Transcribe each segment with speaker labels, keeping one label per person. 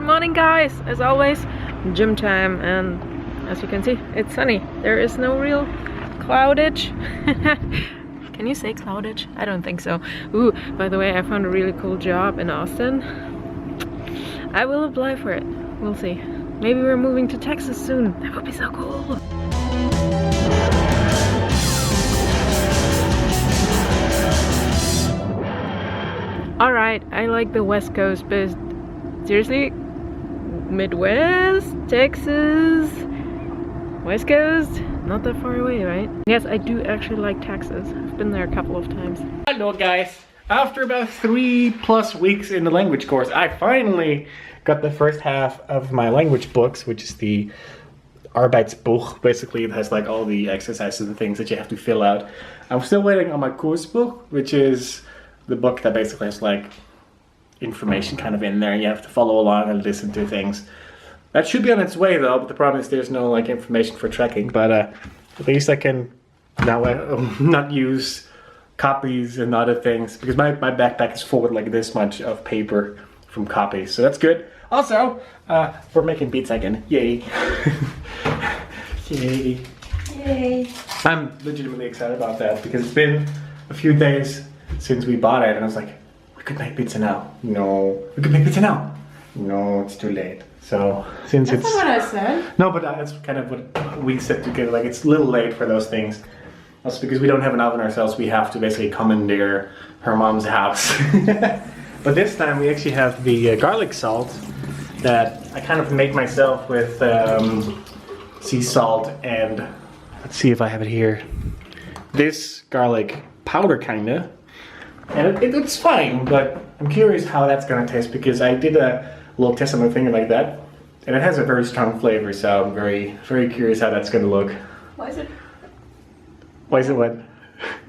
Speaker 1: Good morning, guys. As always, gym time, and as you can see, it's sunny. There is no real cloudage. Can you say cloudage? I don't think so. Ooh, by the way, I found a really cool job in Austin. I will apply for it. We'll see. Maybe we're moving to Texas soon. That would be so cool. Alright, I like the West Coast, but seriously, Midwest, Texas, West Coast, not that far away, right? Yes, I do actually like Texas. I've been there a couple of times.
Speaker 2: Hello guys! After about 3+ weeks in the language course, I finally got the first half of my language books, which is the Arbeidsbuch. Basically, it has like all the exercises and things that you have to fill out. I'm still waiting on my Kursbuch, which is the book that basically has like information kind of in there. You have to follow along and listen to things. That should be on its way though, but the problem is there's no like information for tracking. But at least I can now not use copies and other things, because my backpack is full with like this much of paper from copies, so that's good. Also, we're making pizza again. Yay! Yay! Yay! I'm legitimately excited about that because it's been a few days since we bought it, and I was like, we could make pizza now. No, we could make pizza now. No, it's too late. So since
Speaker 1: That's not what I said.
Speaker 2: No, but that's kind of what we said together. Like, it's a little late for those things. Also because we don't have an oven ourselves, we have to basically commandeer her mom's house. But this time we actually have the garlic salt that I kind of make myself with sea salt and, let's see if I have it here, this garlic powder kinda. And it's fine, but I'm curious how that's gonna taste, because I did a little test on my finger like that, and it has a very strong flavor, so I'm very, very curious how that's gonna look.
Speaker 1: Why is it
Speaker 2: what?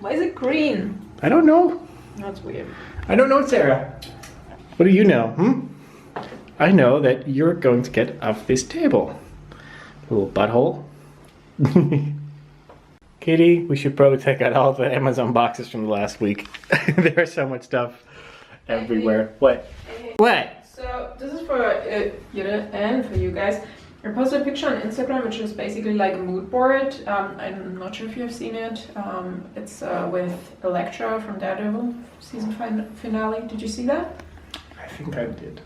Speaker 1: Why is it green?
Speaker 2: I don't know.
Speaker 1: That's weird.
Speaker 2: I don't know, Sarah. What do you know? I know that you're going to get off this table. Little butthole. Kitty, we should probably take out all the Amazon boxes from the last week. There's so much stuff everywhere. What? What?
Speaker 1: So this is for Jurre and for you guys. I posted a picture on Instagram, which is basically like a mood board. I'm not sure if you've seen it. It's with Elektra from Daredevil season finale. Did you see that?
Speaker 2: I think I did.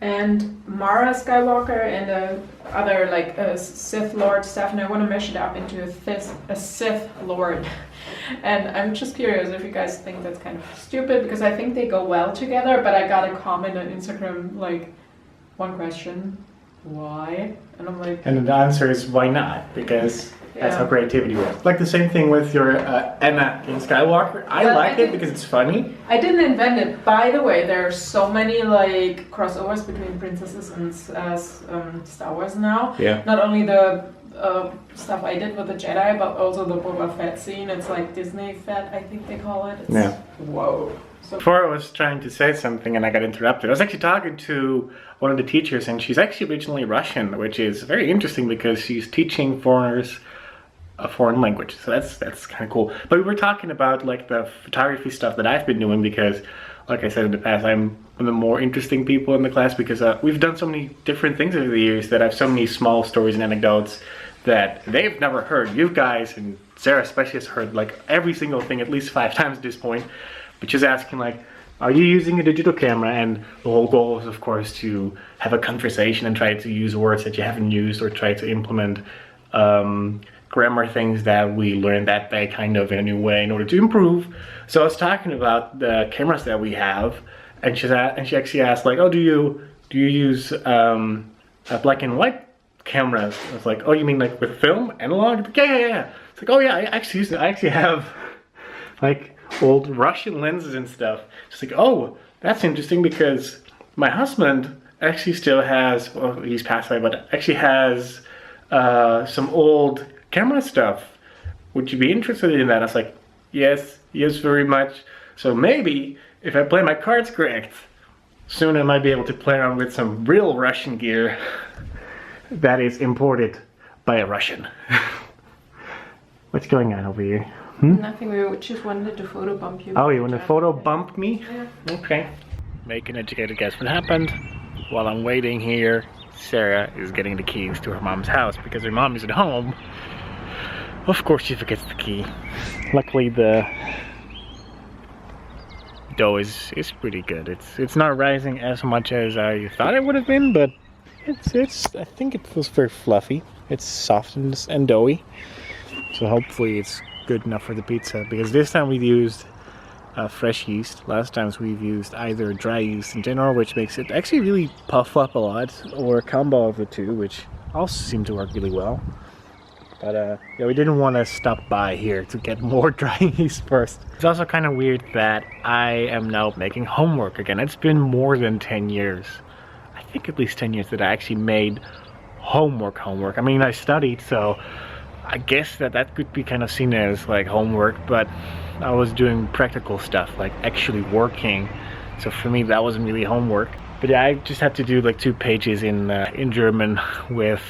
Speaker 1: And Mara Skywalker and other like Sith Lord stuff, and I want to mesh it up into a Sith Lord. And I'm just curious if you guys think that's kind of stupid, because I think they go well together, but I got a comment on Instagram, like, one question, why? And I'm like...
Speaker 2: And the answer is why not? Because that's how creativity works. Like the same thing with your Anna in Skywalker. I like it because it's funny.
Speaker 1: I didn't invent it. By the way, there are so many like crossovers between princesses and Star Wars now. Yeah. Not only the stuff I did with the Jedi, but also the Boba Fett scene. It's like Disney Fett, I think they call it. It's, whoa. So
Speaker 2: before I was trying to say something and I got interrupted. I was actually talking to one of the teachers, and she's actually originally Russian, which is very interesting because she's teaching foreigners a foreign language. So that's kind of cool. But we were talking about like the photography stuff that I've been doing, because like I said in the past, I'm one of the more interesting people in the class, because we've done so many different things over the years that I have so many small stories and anecdotes that they've never heard. You guys, and Sara especially, has heard like every single thing at least 5 times at this point. But just asking like, are you using a digital camera? And the whole goal is of course to have a conversation and try to use words that you haven't used, or try to implement grammar things that we learned that day kind of in a new way in order to improve. So I was talking about the cameras that we have, and she actually asked like, oh, do you use a black and white cameras? I was like, oh, you mean like with film, analog? Yeah. It's like, oh yeah, I actually have like old Russian lenses and stuff. She's like, oh, that's interesting, because my husband actually still has, well, he's passed away, but actually has some old camera stuff. Would you be interested in that? I was like, yes, very much. So maybe if I play my cards correct, soon I might be able to play around with some real Russian gear that is imported by a Russian. What's going on over here?
Speaker 1: Nothing, we just wanted to photo bump you.
Speaker 2: Oh, you want to photo bump me? Yeah. Okay. Make an educated guess what happened. while I'm waiting here, Sarah is getting the keys to her mom's house because her mom is at home. Of course she forgets the key. Luckily the dough is pretty good. It's not rising as much as I thought it would have been, but I think it feels very fluffy. It's soft and doughy. So hopefully it's good enough for the pizza, because this time we used fresh yeast. Last times we've used either dry yeast in general, which makes it actually really puff up a lot, or a combo of the two, which also seemed to work really well. But yeah, we didn't want to stop by here to get more dry yeast first. It's also kind of weird that I am now making homework again. It's been more than 10 years. I think at least 10 years that I actually made homework. I mean, I studied, so I guess that could be kind of seen as like homework, but I was doing practical stuff, like actually working. So for me, that wasn't really homework. But yeah, I just had to do like 2 pages in German with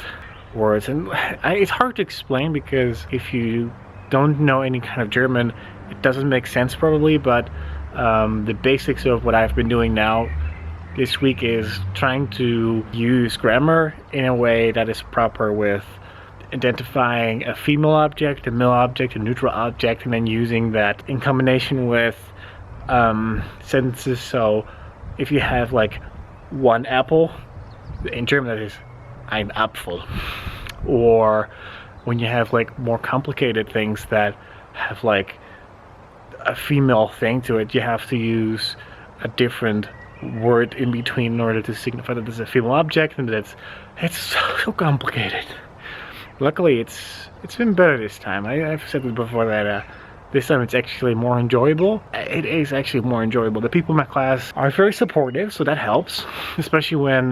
Speaker 2: words, and it's hard to explain because if you don't know any kind of German, it doesn't make sense probably. But the basics of what I've been doing now this week is trying to use grammar in a way that is proper, with identifying a female object, a male object, a neutral object, and then using that in combination with sentences. So if you have like one apple, in German that is ein Apfel. Or when you have like more complicated things that have like a female thing to it, you have to use a different word in between in order to signify that it's a female object, and it's so complicated. Luckily it's been better this time. I've said it before that this time it's actually more enjoyable. It is actually more enjoyable. The people in my class are very supportive, so that helps. Especially when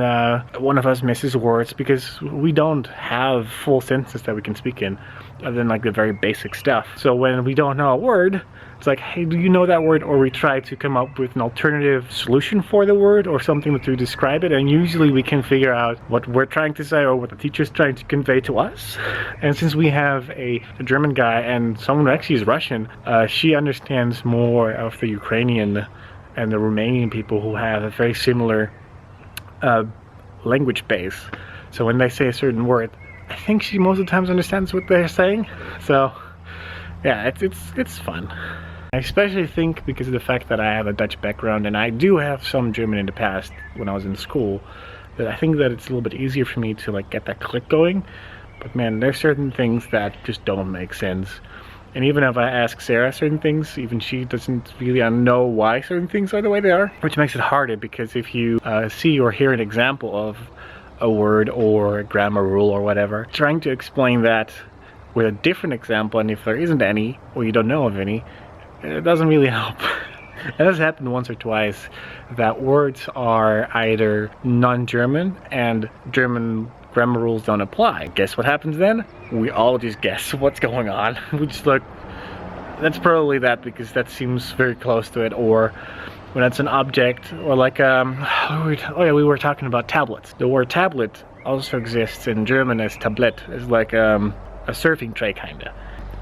Speaker 2: one of us misses words, because we don't have full sentences that we can speak in, other than like the very basic stuff. So when we don't know a word, it's like, hey, do you know that word? Or we try to come up with an alternative solution for the word, or something to describe it, and usually we can figure out what we're trying to say or what the teacher's trying to convey to us. And since we have a German guy and someone who actually is Russian, she understands more of the Ukrainian and the Romanian people, who have a very similar language base. So when they say a certain word, I think she most of the times understands what they're saying. So yeah, it's fun. I especially think because of the fact that I have a Dutch background, and I do have some German in the past when I was in school, that I think that it's a little bit easier for me to like get that click going. But man, there's certain things that just don't make sense. And even if I ask Sarah certain things, even she doesn't really know why certain things are the way they are, which makes it harder, because if you see or hear an example of a word or a grammar rule or whatever, trying to explain that with a different example, and if there isn't any, or you don't know of any, it doesn't really help. It has happened once or twice that words are either non-German and German grammar rules don't apply. Guess what happens then? We all just guess what's going on. We just look, that's probably that, because that seems very close to it. Or when it's an object, or like oh yeah, we were talking about tablets. The word tablet also exists in German as Tablett. It's like a surfing tray kinda.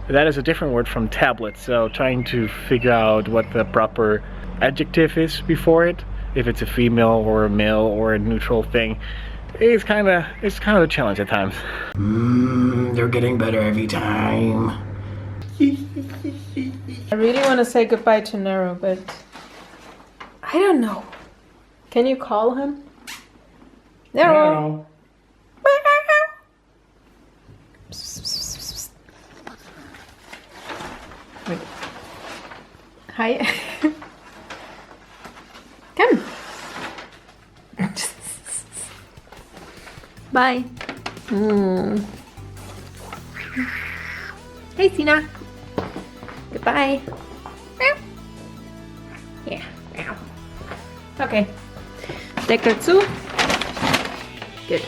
Speaker 2: That is a different word from tablet, so trying to figure out what the proper adjective is before it, if it's a female or a male or a neutral thing, it's kind of a challenge at times. They're getting better every time.
Speaker 1: I really want to say goodbye to Nero, but I don't know. Can you call him? Nero. Wait. Hi. Come. Bye. Hey, Sina. Goodbye. Yeah. Okay. Deckel zu. Good.